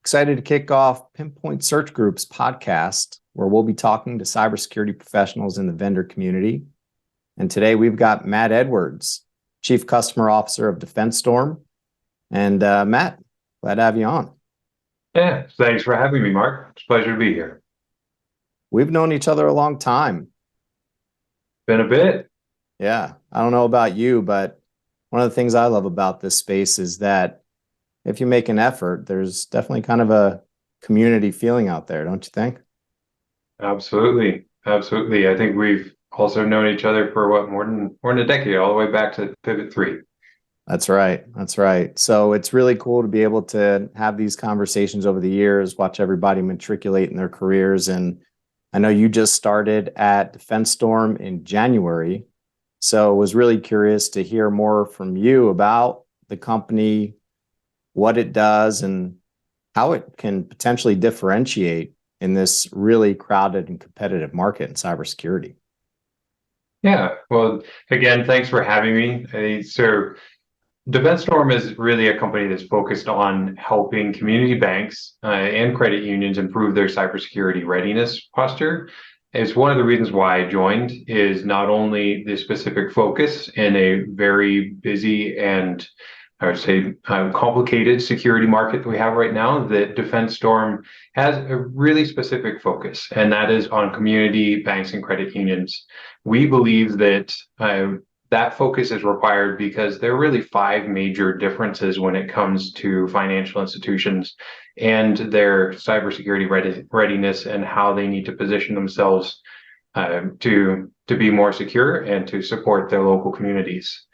Excited to kick off Pinpoint Search Group's podcast, where we'll be talking to cybersecurity professionals in the vendor community. And today we've got Matt Edwards, Chief Customer Officer of DefenseStorm. And Matt, glad to have you on. Yeah, thanks for having me, Mark. It's a pleasure to be here. We've known each other a long time. Been a bit. Yeah, I don't know about you, but one of the things I love about this space is that if you make an effort, there's definitely kind of a community feeling out there, don't you think? Absolutely. Absolutely. I think we've also known each other for more than a decade, all the way back to Pivot 3. That's right. That's right. So it's really cool to be able to have these conversations over the years, watch everybody matriculate in their careers. And I know you just started at DefenseStorm in January. So I was really curious to hear more from you about the company, what it does, and how it can potentially differentiate in this really crowded and competitive market in cybersecurity. Yeah. Well, again, thanks for having me. So DefenseStorm is really a company that's focused on helping community banks and credit unions improve their cybersecurity readiness posture. It's one of the reasons why I joined is not only the specific focus in a very busy and I would say complicated security market that we have right now, that DefenseStorm has a really specific focus, and that is on community banks and credit unions. We believe that that focus is required because there are really five major differences when it comes to financial institutions and their cybersecurity readiness and how they need to position themselves to be more secure and to support their local communities.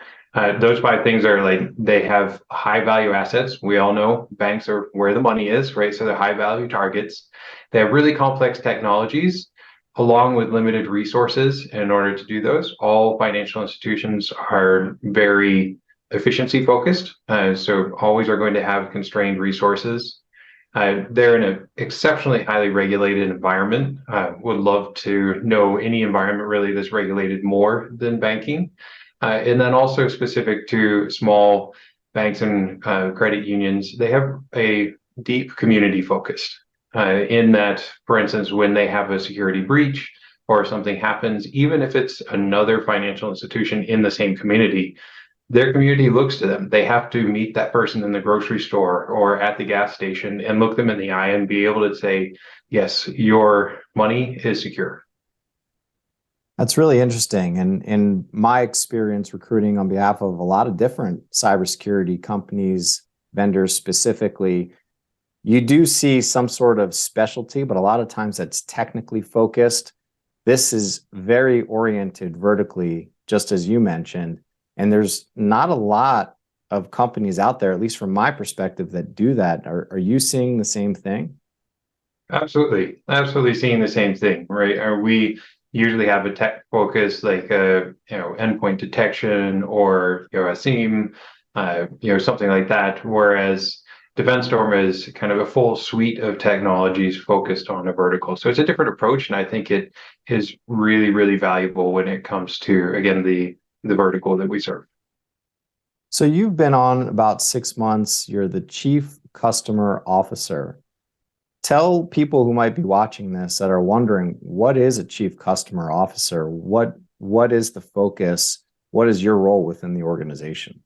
Those five things are like they have high value assets. We all know banks are where the money is, right? So they're high value targets. They have really complex technologies along with limited resources in order to do those. All financial institutions are very efficiency focused. So always are going to have constrained resources. They're in an exceptionally highly regulated environment. Would love to know any environment really that's regulated more than banking. And then also specific to small banks and credit unions, they have a deep community focus in that, for instance, when they have a security breach or something happens, even if it's another financial institution in the same community, their community looks to them. They have to meet that person in the grocery store or at the gas station and look them in the eye and be able to say, yes, your money is secure. That's really interesting. And in my experience recruiting on behalf of a lot of different cybersecurity companies, vendors specifically, you do see some sort of specialty, but a lot of times that's technically focused. This is very oriented vertically, just as you mentioned. And there's not a lot of companies out there, at least from my perspective, that do that. Are you seeing the same thing? Absolutely. Absolutely seeing the same thing, right? We usually have a tech focus like endpoint detection or a SIEM, something like that. Whereas DefenseStorm is kind of a full suite of technologies focused on a vertical. So it's a different approach, and I think it is really, really valuable when it comes to, again, the vertical that we serve. So you've been on about 6 months. You're the Chief Customer Officer. Tell people who might be watching this that are wondering, what is a Chief Customer Officer? What is the focus? What is your role within the organization?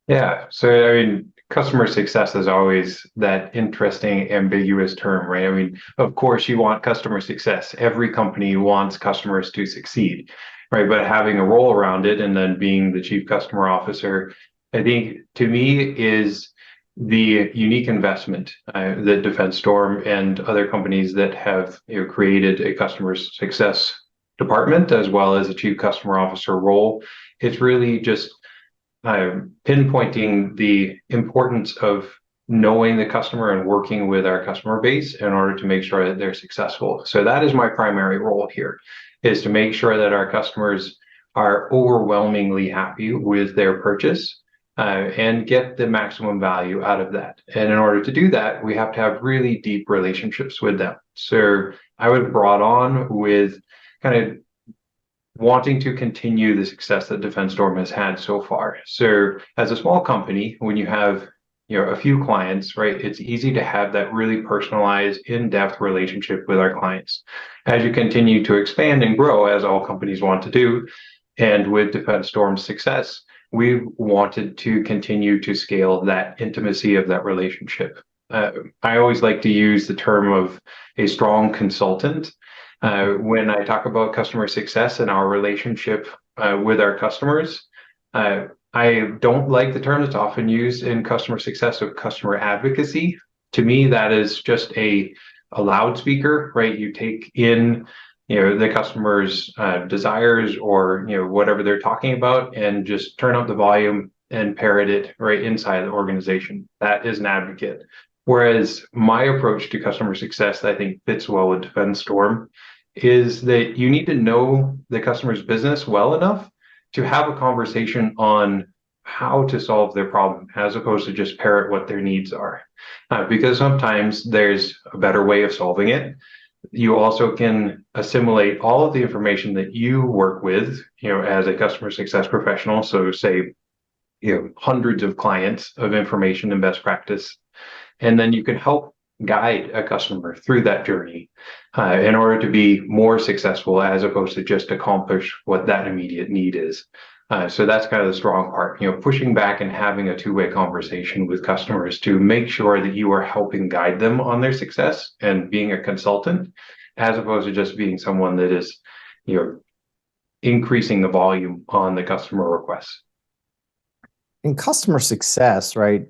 Yeah, so I mean, customer success is always that interesting, ambiguous term, right? I mean, of course, you want customer success. Every company wants customers to succeed, right? But having a role around it and then being the Chief Customer Officer, I think to me is the unique investment that DefenseStorm and other companies that have created a customer success department as well as a Chief Customer Officer role. It's really just pinpointing the importance of knowing the customer and working with our customer base in order to make sure that they're successful. So that is my primary role here, is to make sure that our customers are overwhelmingly happy with their purchase and get the maximum value out of that. And in order to do that, we have to have really deep relationships with them. So I was brought on with kind of wanting to continue the success that DefenseStorm has had so far. So as a small company, when you have a few clients, right, it's easy to have that really personalized, in-depth relationship with our clients. As you continue to expand and grow, as all companies want to do, and with DefenseStorm's success, we wanted to continue to scale that intimacy of that relationship. I always like to use the term of a strong consultant when I talk about customer success and our relationship with our customers. I don't like the term that's often used in customer success of customer advocacy. To me, that is just a loudspeaker, right? You take in the customer's desires or whatever they're talking about and just turn up the volume and parrot it right inside the organization. That is an advocate. Whereas my approach to customer success that I think fits well with DefenseStorm is that you need to know the customer's business well enough to have a conversation on how to solve their problem as opposed to just parrot what their needs are. Because sometimes there's a better way of solving it. You also can assimilate all of the information that you work with, as a customer success professional. So say, hundreds of clients of information and best practice, and then you can help guide a customer through that journey in order to be more successful as opposed to just accomplish what that immediate need is. So that's kind of the strong part, pushing back and having a two-way conversation with customers to make sure that you are helping guide them on their success and being a consultant, as opposed to just being someone that is, increasing the volume on the customer requests. In customer success, right?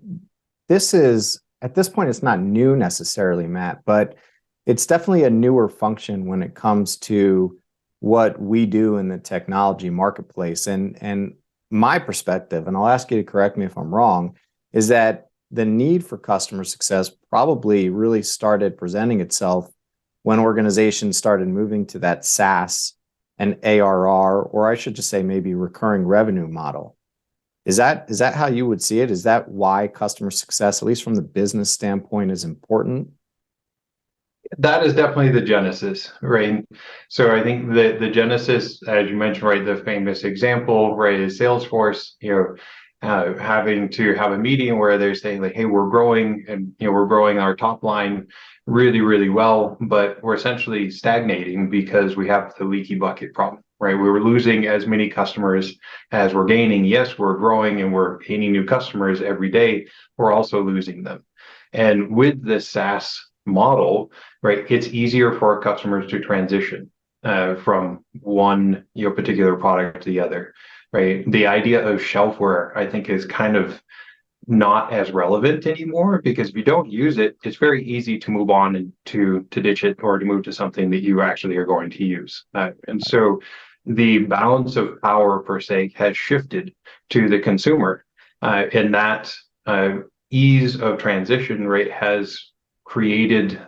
This is, at this point, it's not new necessarily, Matt, but it's definitely a newer function when it comes to what we do in the technology marketplace. And my perspective, and I'll ask you to correct me if I'm wrong, is that the need for customer success probably really started presenting itself when organizations started moving to that SaaS and ARR, or I should just say maybe recurring revenue model. Is that how you would see it? Is that why customer success, at least from the business standpoint, is important? That is definitely the genesis, right? So I think that the genesis, as you mentioned, right, the famous example, right, is Salesforce, having to have a meeting where they're saying like, hey, we're growing and we're growing our top line really, really well, but we're essentially stagnating because we have the leaky bucket problem, right? We were losing as many customers as we're gaining. Yes, we're growing and we're gaining new customers every day. We're also losing them. And with the SaaS model, right, it's easier for our customers to transition from one particular product to the other, right? The idea of shelfware, I think, is kind of not as relevant anymore, because if you don't use it, it's very easy to move on and to ditch it or to move to something that you actually are going to use. And so the balance of power per se has shifted to the consumer, and that ease of transition rate has created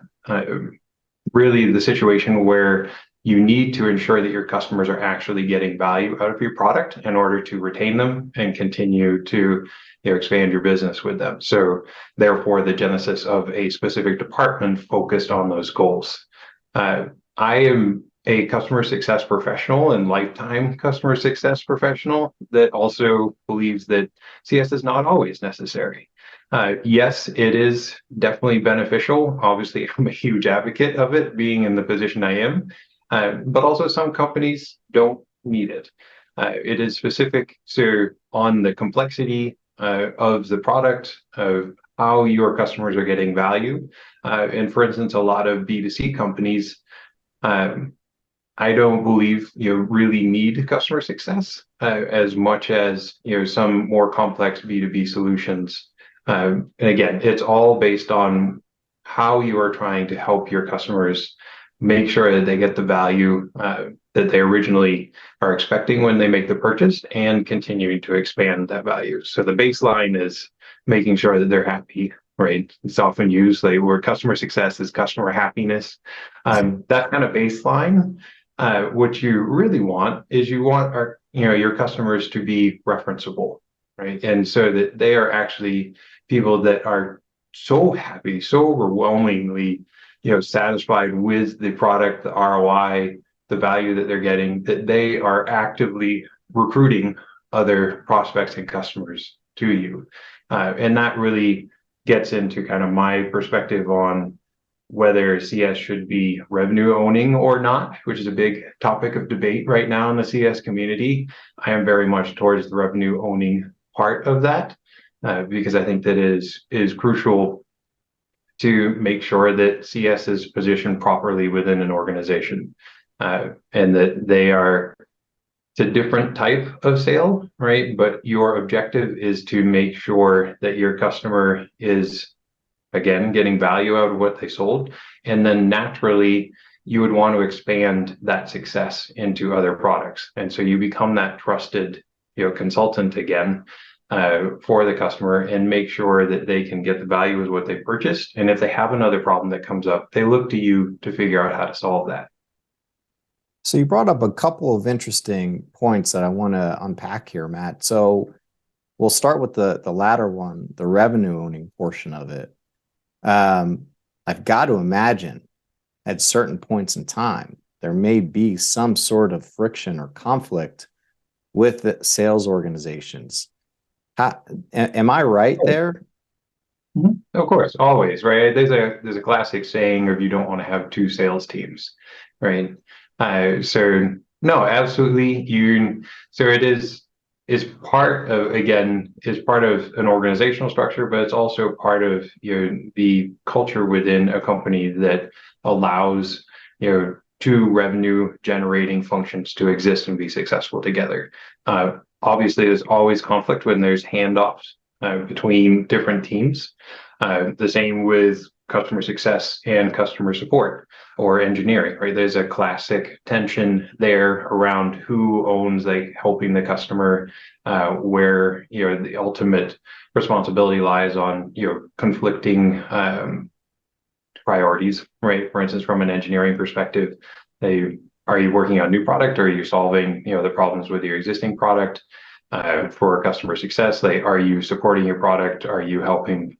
really the situation where you need to ensure that your customers are actually getting value out of your product in order to retain them and continue to expand your business with them. So therefore, the genesis of a specific department focused on those goals. I am a customer success professional and lifetime customer success professional that also believes that CS is not always necessary. Yes, it is definitely beneficial. Obviously, I'm a huge advocate of it, being in the position I am. But also some companies don't need it. It is specific to on the complexity of the product, of how your customers are getting value. And for instance, a lot of B2C companies, I don't believe you really need customer success as much as some more complex B2B solutions. And again, it's all based on how you are trying to help your customers make sure that they get the value that they originally are expecting when they make the purchase, and continuing to expand that value. So the baseline is making sure that they're happy, right? It's often used like where customer success is customer happiness. That kind of baseline. What you really want is you want your customers to be referenceable, right? And so that they are actually people that are so happy, so overwhelmingly satisfied with the product, the ROI, the value that they're getting, that they are actively recruiting other prospects and customers to you. And that really gets into kind of my perspective on whether CS should be revenue owning or not, which is a big topic of debate right now in the CS community. I am very much towards the revenue owning part of that, because I think that is crucial to make sure that CS is positioned properly within an organization, and that they are, it's a different type of sale, right? But your objective is to make sure that your customer is, again, getting value out of what they sold. And then naturally, you would want to expand that success into other products. And so you become that trusted, consultant again, for the customer, and make sure that they can get the value of what they purchased. And if they have another problem that comes up, they look to you to figure out how to solve that. So you brought up a couple of interesting points that I want to unpack here, Matt. So we'll start with the latter one, the revenue owning portion of it. I've got to imagine at certain points in time, there may be some sort of friction or conflict with the sales organizations. Am I right there? Of course, always, right? There's a classic saying of you don't want to have two sales teams, right? So no, absolutely. So it is part of, again, is part of an organizational structure, but it's also part of the culture within a company that allows two revenue generating functions to exist and be successful together. Obviously, there's always conflict when there's handoffs between different teams. The same with customer success and customer support or engineering, right? There's a classic tension there around who owns helping the customer, where the ultimate responsibility lies on conflicting priorities, right? For instance, from an engineering perspective, are you working on new product, or are you solving the problems with your existing product? For customer success, are you supporting your product? Are you helping,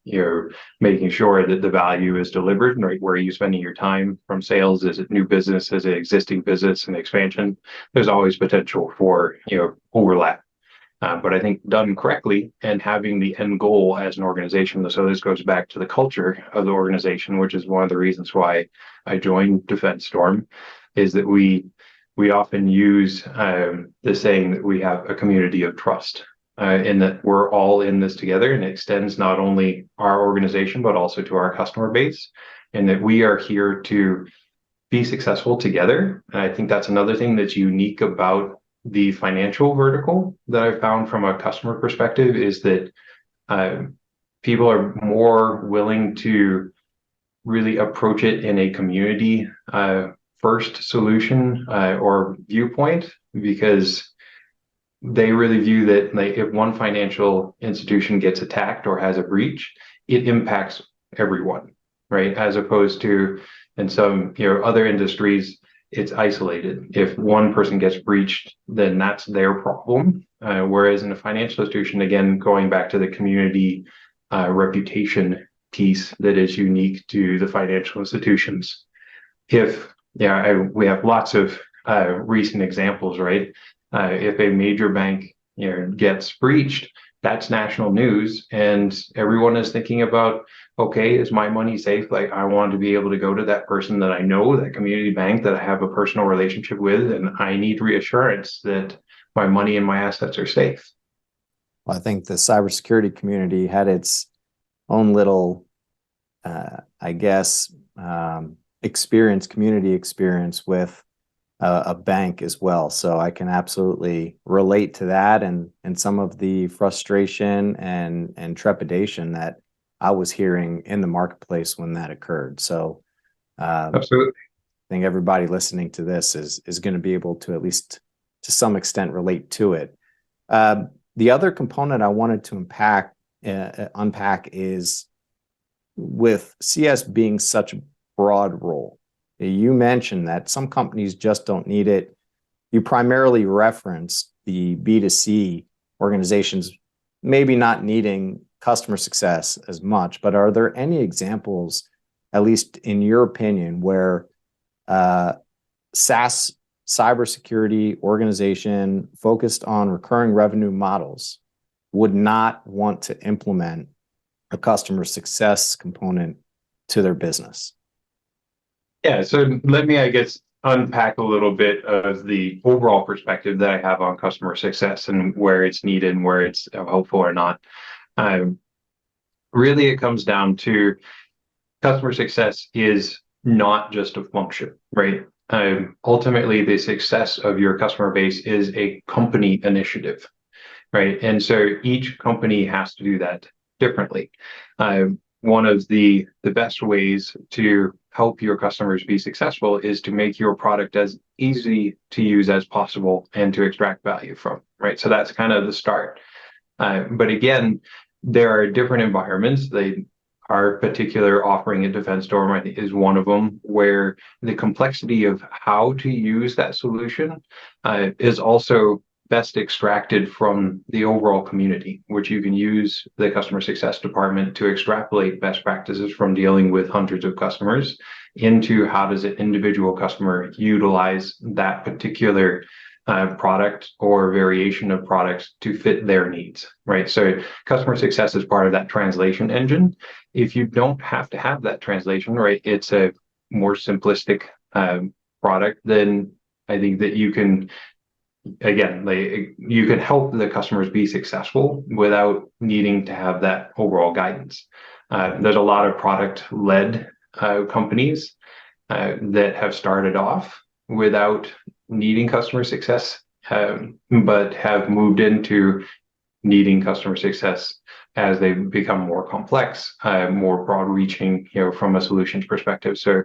making sure that the value is delivered? Right? Where are you spending your time from sales? Is it new business? Is it existing business and expansion? There's always potential for, overlap. But I think done correctly and having the end goal as an organization. So this goes back to the culture of the organization, which is one of the reasons why I joined DefenseStorm, is that we often use the saying that we have a community of trust, in that we're all in this together, and it extends not only our organization, but also to our customer base, and that we are here to be successful together. And I think that's another thing that's unique about the financial vertical that I found from a customer perspective, is that people are more willing to really approach it in a community first solution or viewpoint, because they really view that if one financial institution gets attacked or has a breach, it impacts everyone, right? As opposed to in some other industries, it's isolated. If one person gets breached, then that's their problem. Whereas in a financial institution, again, going back to the community reputation piece that is unique to the financial institutions. We have lots of recent examples, right? If a major bank gets breached, that's national news, and everyone is thinking about, okay, is my money safe? I want to be able to go to that person that I know, that community bank that I have a personal relationship with, and I need reassurance that my money and my assets are safe. Well, I think the cybersecurity community had its own little, community experience with a bank as well. So I can absolutely relate to that and some of the frustration and trepidation that I was hearing in the marketplace when that occurred. So Absolutely. I think everybody listening to this is going to be able to, at least to some extent, relate to it. The other component I wanted to unpack is, with CS being such a broad role, you mentioned that some companies just don't need it. You primarily referenced the B2C organizations maybe not needing customer success as much, but are there any examples, at least in your opinion, where SaaS cybersecurity organization focused on recurring revenue models would not want to implement a customer success component to their business? Yeah, so let me, I guess, unpack a little bit of the overall perspective that I have on customer success and where it's needed and where it's helpful or not. Really, it comes down to customer success is not just a function, right? Ultimately, the success of your customer base is a company initiative, right? And so each company has to do that differently. One of the best ways to help your customers be successful is to make your product as easy to use as possible and to extract value from, right? So that's kind of the start. But again, there are different environments. Our particular offering at DefenseStorm, I think, is one of them, where the complexity of how to use that solution is also best extracted from the overall community, which you can use the customer success department to extrapolate best practices from dealing with hundreds of customers into how does an individual customer utilize that particular product or variation of products to fit their needs, right? So customer success is part of that translation engine. If you don't have to have that translation, right, it's a more simplistic product, then I think that you can, again, you can help the customers be successful without needing to have that overall guidance. There's a lot of product-led companies that have started off without needing customer success, but have moved into needing customer success as they become more complex, more broad-reaching, from a solutions perspective. So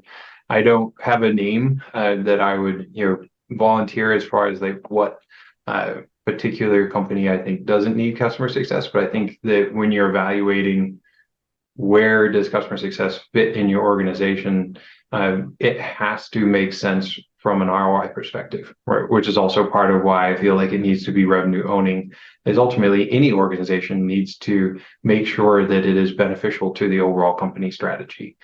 I don't have a name that I would, volunteer as far as like what particular company I think doesn't need customer success, but I think that when you're evaluating where does customer success fit in your organization, it has to make sense from an ROI perspective, right? Which is also part of why I feel like it needs to be revenue owning, is ultimately any organization needs to make sure that it is beneficial to the overall company strategy.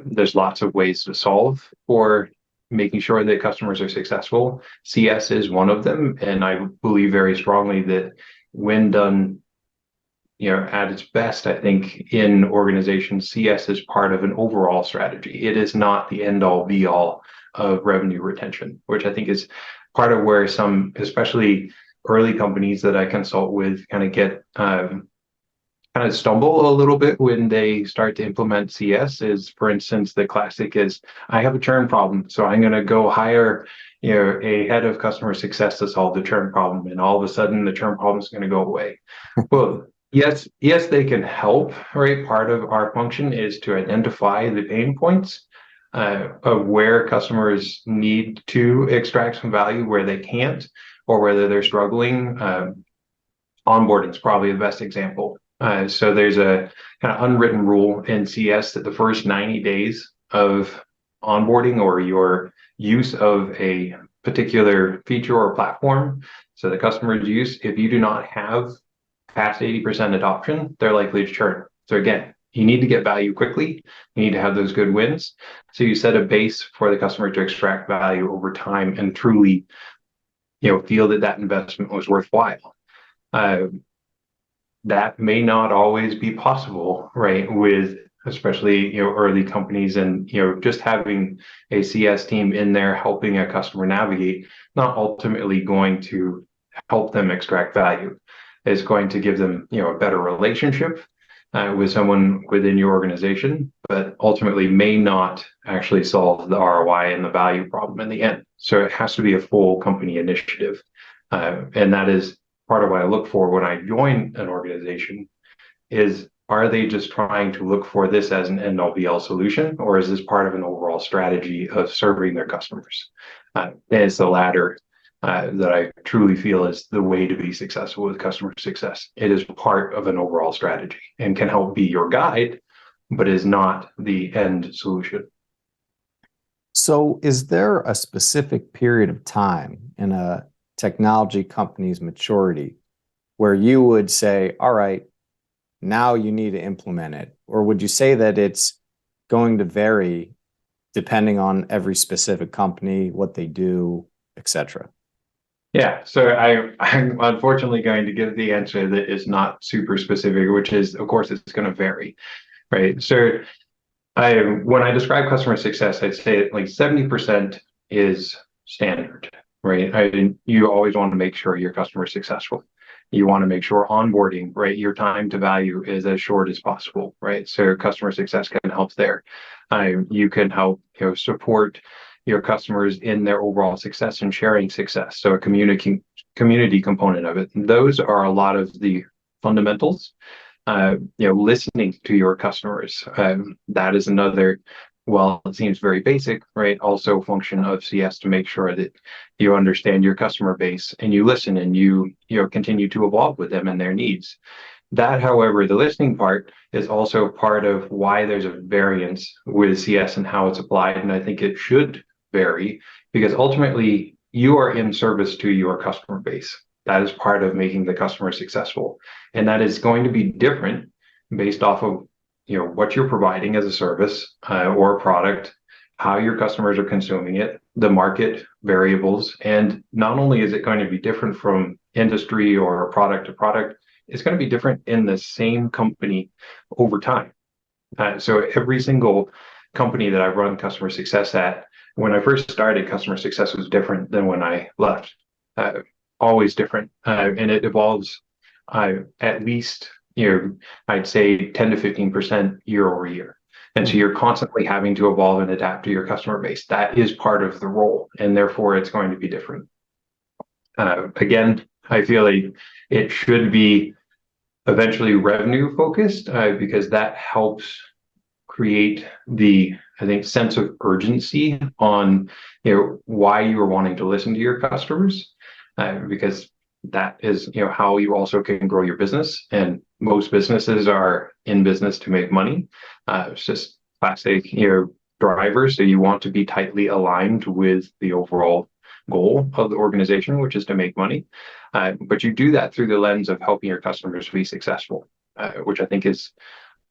There's lots of ways to solve for making sure that customers are successful. CS is one of them, and I believe very strongly that when done, at its best, I think in organizations, CS is part of an overall strategy. It is not the end all be all of revenue retention, which I think is part of where some, especially early companies that I consult with, kind of get kind of stumble a little bit when they start to implement CS. Is, for instance, the classic is, I have a churn problem, so I'm going to go hire a head of customer success to solve the churn problem, and all of a sudden the churn problem is going to go away. Well, yes, they can help, right? Part of our function is to identify the pain points of where customers need to extract some value, where they can't, or whether they're struggling. Onboarding is probably the best example. So there's a kind of unwritten rule in CS that the first 90 days of onboarding or your use of a particular feature or platform, so the customer's use, if you do not have past 80% adoption, they're likely to churn. So again, you need to get value quickly. You need to have those good wins. So you set a base for the customer to extract value over time and truly, feel that investment was worthwhile. That may not always be possible, right? With especially, early companies, and, just having a CS team in there helping a customer navigate, not ultimately going to help them extract value. Is going to give them, a better relationship with someone within your organization, but ultimately may not actually solve the ROI and the value problem in the end. So it has to be a full company initiative. And that is part of what I look for when I join an organization is, are they just trying to look for this as an end all be all solution, or is this part of an overall strategy of serving their customers? And it's the latter that I truly feel is the way to be successful with customer success. It is part of an overall strategy and can help be your guide, but is not the end solution. So is there a specific period of time in a technology company's maturity where you would say, all right, now you need to implement it? Or would you say that it's going to vary depending on every specific company, what they do, etc.? Yeah, so I'm unfortunately going to give the answer that is not super specific, which is, of course, it's going to vary, right? So when I describe customer success, I'd say like 70% is standard, right? You always want to make sure your customer is successful. You want to make sure onboarding, right? Your time to value is as short as possible, right? So customer success can help there. You can help, support your customers in their overall success and sharing success. So a community component of it. Those are a lot of the fundamentals. Listening to your customers. That is another, well, it seems very basic, right? Also function of CS to make sure that you understand your customer base and you listen and you continue to evolve with them and their needs. That, however, the listening part is also part of why there's a variance with CS and how it's applied. And I think it should vary because ultimately you are in service to your customer base. That is part of making the customer successful. And that is going to be different based off of what you're providing as a service or a product, how your customers are consuming it, the market variables. And not only is it going to be different from industry or product to product, it's going to be different in the same company over time. So every single company that I've run customer success at, when I first started, customer success was different than when I left. Always different, and it evolves at least, I'd say 10 to 15% year over year. And so you're constantly having to evolve and adapt to your customer base. That is part of the role, and therefore it's going to be different. Again, I feel like it should be eventually revenue focused because that helps create the, I think, sense of urgency on why you are wanting to listen to your customers, because that is how you also can grow your business. And most businesses are in business to make money. It's just classic drivers. So you want to be tightly aligned with the overall goal of the organization, which is to make money. But you do that through the lens of helping your customers be successful, which I think is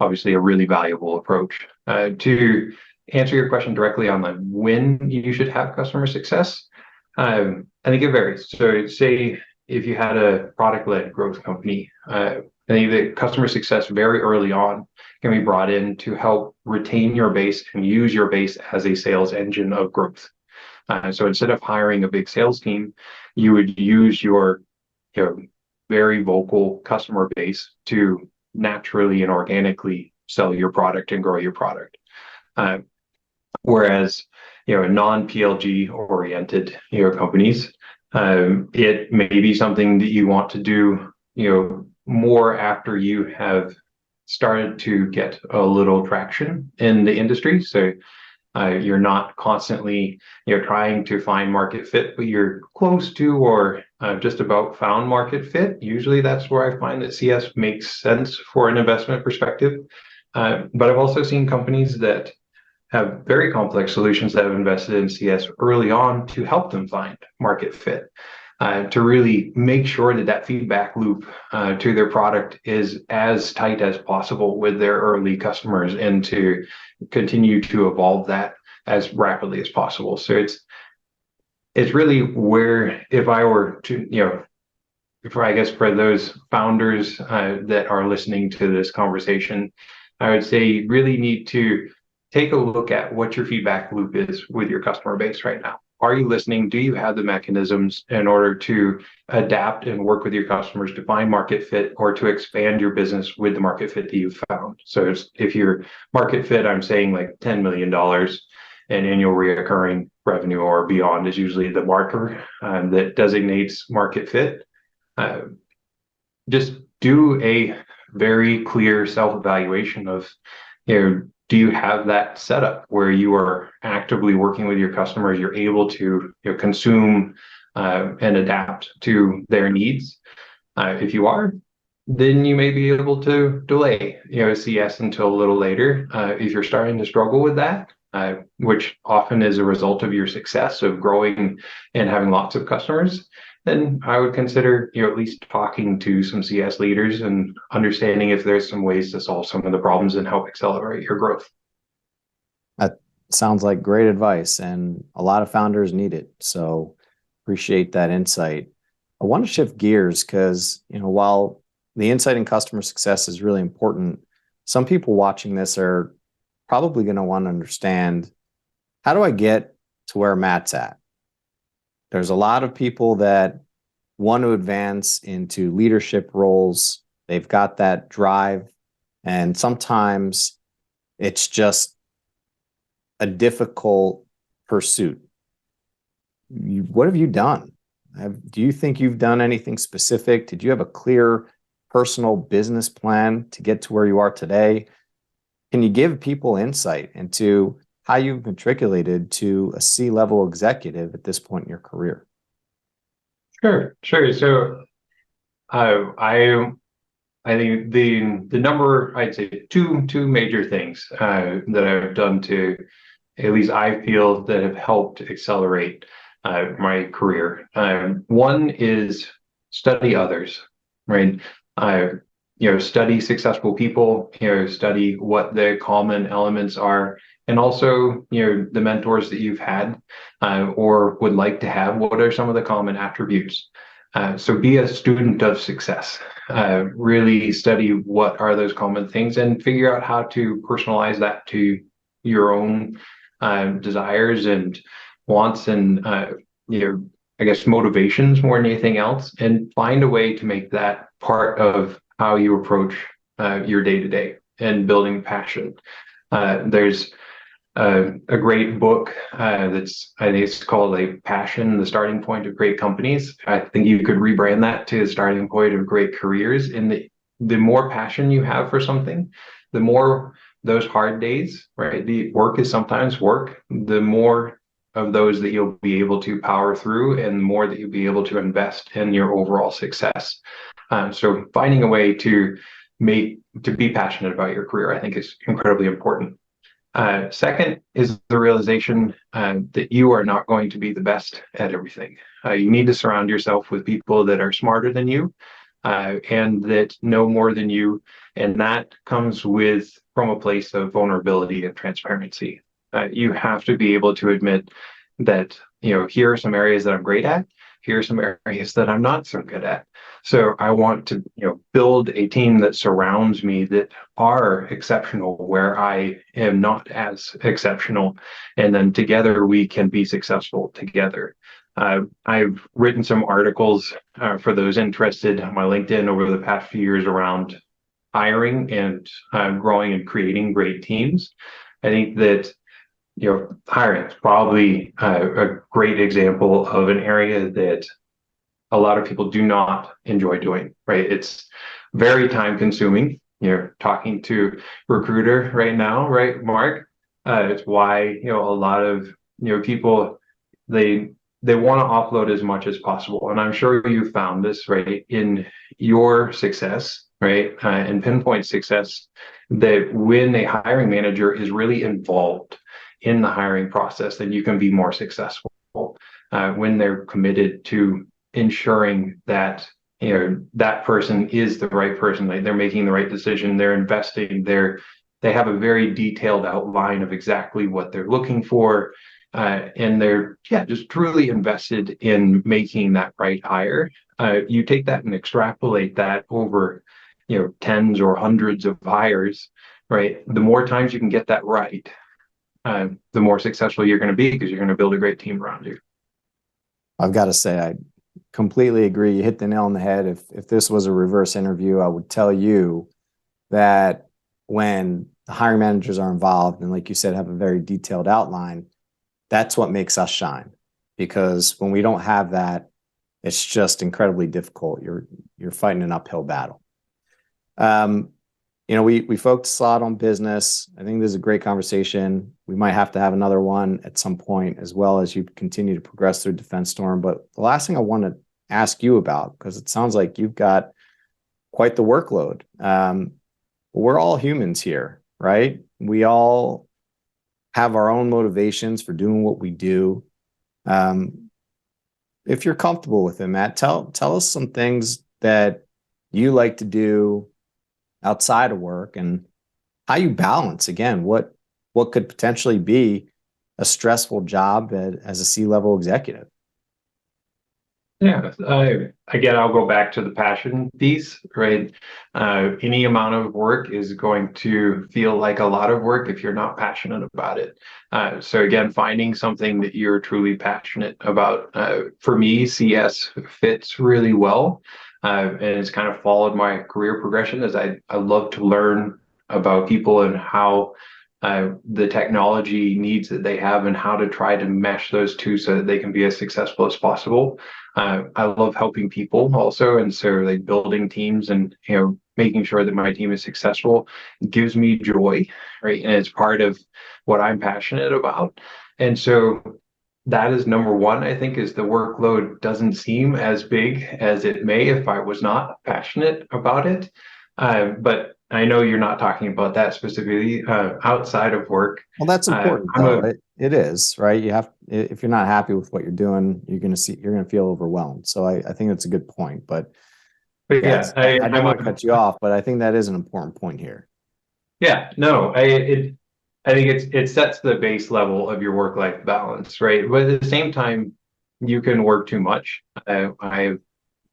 obviously a really valuable approach. To answer your question directly on when you should have customer success, I think it varies. So say if you had a product-led growth company, I think that customer success very early on can be brought in to help retain your base and use your base as a sales engine of growth. So instead of hiring a big sales team, you would use your very vocal customer base to naturally and organically sell your product and grow your product. Whereas non-PLG oriented companies, it may be something that you want to do more after you have started to get a little traction in the industry. So you're not constantly trying to find market fit, but you're close to or just about found market fit. Usually that's where I find that CS makes sense for an investment perspective. But I've also seen companies that have very complex solutions that have invested in CS early on to help them find market fit, to really make sure that that feedback loop to their product is as tight as possible with their early customers and to continue to evolve that as rapidly as possible. So it's really where, if I were to, I guess for those founders that are listening to this conversation, I would say you really need to take a look at what your feedback loop is with your customer base right now. Are you listening? Do you have the mechanisms in order to adapt and work with your customers to find market fit or to expand your business with the market fit that you've found? So if your market fit, I'm saying like $10 million in annual recurring revenue or beyond is usually the marker that designates market fit. Just do a very clear self-evaluation of, do you have that setup where you are actively working with your customers? You're able to consume and adapt to their needs. If you are, then you may be able to delay CS until a little later. If you're starting to struggle with that, which often is a result of your success of growing and having lots of customers, then I would consider at least talking to some CS leaders and understanding if there's some ways to solve some of the problems and help accelerate your growth. That sounds like great advice, and a lot of founders need it. So Appreciate that insight. I want to shift gears because, while the insight in customer success is really important, some people watching this are probably going to want to understand, how do I get to where Matt's at? There's a lot of people that want to advance into leadership roles. They've got that drive, and sometimes it's just a difficult pursuit. What have you done? Do you think you've done anything specific? Did you have a clear personal business plan to get to where you are today? Can you give people insight into how you've matriculated to a C-level executive at this point in your career? Sure. So I think the number, I'd say two major things that I've done to, at least I feel, that have helped accelerate my career. One is study others, right? Study successful people, study what the common elements are, and also, the mentors that you've had or would like to have. What are some of the common attributes? So be a student of success. Really study what are those common things and figure out how to personalize that to your own desires and wants and I guess motivations more than anything else, and find a way to make that part of how you approach your day to day and building passion. There's a great book I think it's called Passion, the Starting Point of Great Companies. I think you could rebrand that to the starting point of great careers. And the more passion you have for something, the more those hard days, right? The work is sometimes work, the more of those that you'll be able to power through and the more that you'll be able to invest in your overall success. So finding a way to be passionate about your career, I think, is incredibly important. Second is the realization that you are not going to be the best at everything. You need to surround yourself with people that are smarter than you and that know more than you. And that comes from a place of vulnerability and transparency. You have to be able to admit that, here are some areas that I'm great at. Here are some areas that I'm not so good at. So I want to, build a team that surrounds me that are exceptional where I am not as exceptional. And then together we can be successful together. I've written some articles for those interested on my LinkedIn over the past few years around hiring and growing and creating great teams. I think that hiring is probably a great example of an area that a lot of people do not enjoy doing, right? It's very time consuming. You're talking to a recruiter right now, right, Mark? It's why, a lot of, people, they want to offload as much as possible. And I'm sure you found this, right, in your success, right, and Pinpoint success, that when a hiring manager is really involved in the hiring process, then you can be more successful when they're committed to ensuring that that person is the right person. They're making the right decision. They're investing. They have a very detailed outline of exactly what they're looking for, and they're just truly invested in making that right hire. You take that and extrapolate that over tens or hundreds of hires, right? The more times you can get that right, the more successful you're going to be, because you're going to build a great team around you. I've got to say, I completely agree. You hit the nail on the head. If this was a reverse interview, I would tell you that when the hiring managers are involved and, like you said, have a very detailed outline, that's what makes us shine. Because when we don't have that, it's just incredibly difficult. You're fighting an uphill battle. We focused a lot on business. I think this is a great conversation. We might have to have another one at some point, as well as you continue to progress through DefenseStorm. But the last thing I want to ask you about, because it sounds like you've got quite the workload. We're all humans here, right? We all have our own motivations for doing what we do. If you're comfortable with it, Matt, tell us some things that you like to do outside of work and how you balance, again, what could potentially be a stressful job as a C-level executive. Yeah, again, I'll go back to the passion piece, right? Any amount of work is going to feel like a lot of work if you're not passionate about it. So again, finding something that you're truly passionate about. For me, CS fits really well, and it's kind of followed my career progression as I love to learn about people and how the technology needs that they have and how to try to mesh those two so that they can be as successful as possible. I love helping people also, and so like building teams and making sure that my team is successful gives me joy, right? And it's part of what I'm passionate about. And so that is number one, I think, is the workload doesn't seem as big as it may if I was not passionate about it. But I know you're not talking about that specifically outside of work. Well, that's important I'm though. a It is, right? You have, if you're not happy with what you're doing, you're going to feel overwhelmed. So I think that's a good point, but but yeah, yeah, I didn't I'm a want to cut you off, but I think that is an important point here. yeah, no, I think it sets the base level of your work-life balance, right? But at the same time, you can work too much. I've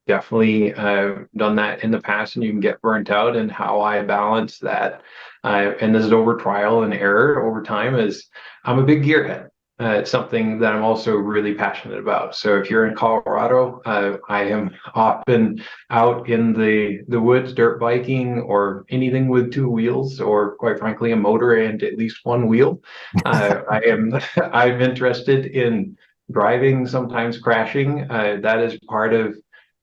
definitely done that in the past, and you can get burnt out. And how I balance that, and this is over trial and error over time, is I'm a big gearhead. It's something that I'm also really passionate about. So if you're in Colorado, I am often out in the woods, dirt biking, or anything with two wheels, or quite frankly, a motor and at least one wheel. I'm interested in driving, sometimes crashing. That is part of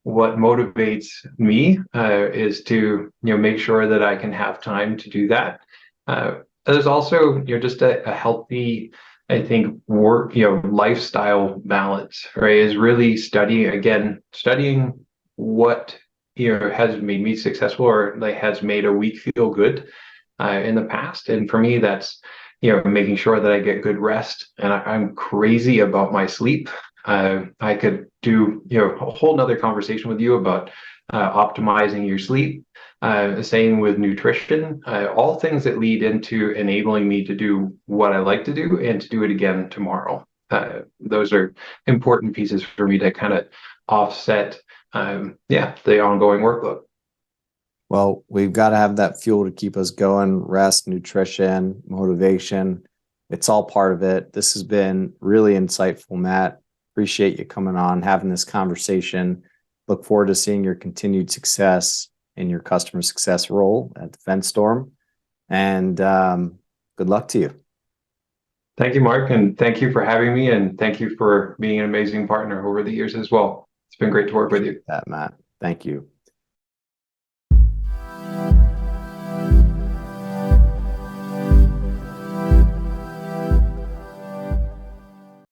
what motivates me, is to make sure that I can have time to do that. There's also just a healthy, I think, work lifestyle balance, right? Is really studying what has made me successful or like has made a week feel good in the past. And for me, that's making sure that I get good rest. And I'm crazy about my sleep. I could do a whole nother conversation with you about optimizing your sleep. Same with nutrition, all things that lead into enabling me to do what I like to do and to do it again tomorrow. Those are important pieces for me to kind of offset, the ongoing workload. Well, we've got to have that fuel to keep us going, rest, nutrition, motivation. It's all part of it. This has been really insightful, Matt. Appreciate you coming on, having this conversation. Look forward to seeing your continued success in your customer success role at DefenseStorm. And good luck to you. Thank you, Mark, and thank you for having me, and thank you for being an amazing partner over the years as well. It's been great to work with you. That, Matt. Thank you.